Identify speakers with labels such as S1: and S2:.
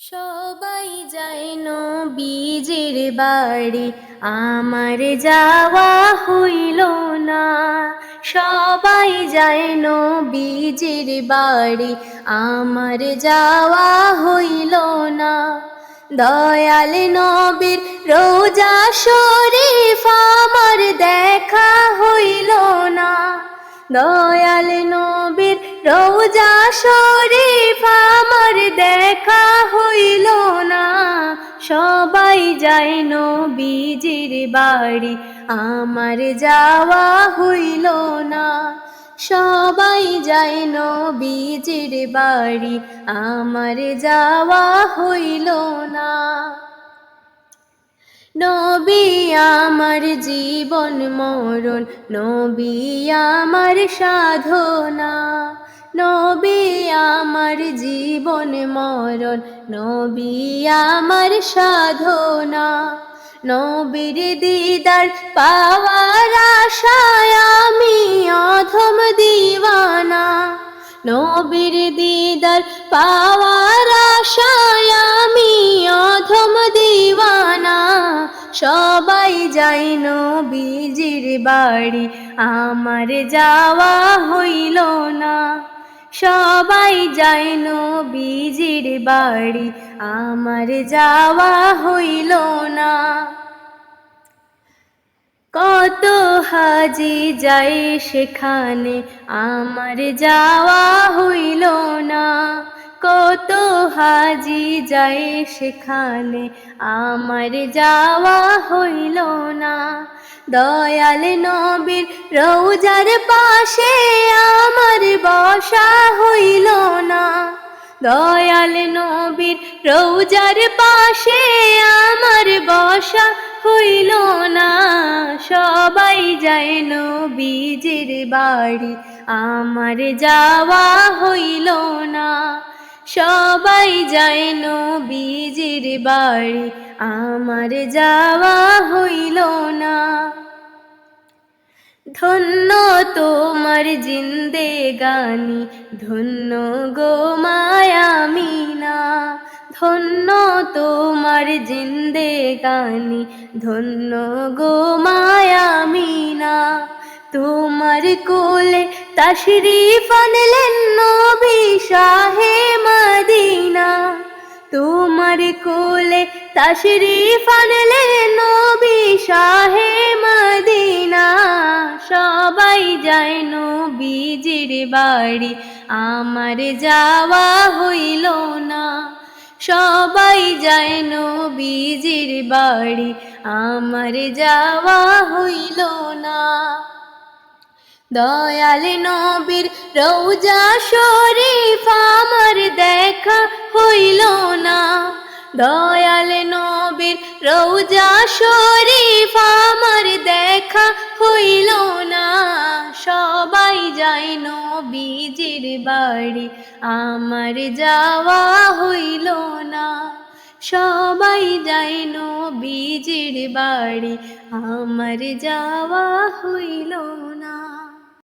S1: সবাই যায় নবীজির বাড়ি, আমার যাওয়া হইল না। সবাই যায় নবীজির বাড়ি, আমার যাওয়া হইল না। দয়াল নবীর রোজা শরীফ আমার দেখা হইল না। দয়াল নবীর রোজা শরীফ আমার দেখা হইল না। সবাই যায় নবীজির বাড়ি, আমার যাওয়া হইল না। সবাই যায় নবীজির বাড়ি, আমার যাওয়া হইল না। নবী আমার জীবন মরণ, নবী আমার সাধনা। নবী আমার জীবন মরণ, নবী আমার সাধনা। নবীর দিদার পাওয়ার আশায় আমি অধম দিওয়ানা। নবীর দিদার পাওয়ার আশায় আমি অধম দিওয়ানা। সবাই যায় নবীজির বাড়ি, আমার যাওয়া হইল না। সবাই যায় নবীজির বাড়ি, আমার যাওয়া হইল না। কত হাজি যায় সেখানে, আমার যাওয়া হইল না। কত হাজি যায় সেখানে, আমার যাওয়া হইল না। দয়াল নবীর রওজার পাশে আমার বসা হইল না। দয়াল নবীর রওজার পাশে আমার বসা হইল না। সবাই যায় নবীজির বাড়ি, আমার যাওয়া হইল না। সবাই যায় নবীজির বাড়ি, আমার যাওয়া হইল না। ধন্য তোমার জিন্দেগানি, ধন্য গো মায়ামিনা। ধন্য তোমার জিন্দেগানি, ধন্য গো মায়ামিনা। তোমার কোলে তাশরীফ আনলেন নবী শাহে মদিনা। তোমার কোলে তাশরীফ আনলেন নবী শাহে মদিনা। সবাই যায় নবীজির বাড়ি, আমার যাওয়া হইল না। সবাই যায় নবীজির বাড়ি, আমার যাওয়া হইল না। দয়াল নবীর রওজা শরীফ আমার দেখা হইল না। দয়াল নবীর রওজা শরীফ আমার দেখা হইল না। সবাই যায় নবীজির বাড়ি, আমার যাওয়া হইল না। সবাই যায় নবীজির বাড়ি, আমার যাওয়া হইল না।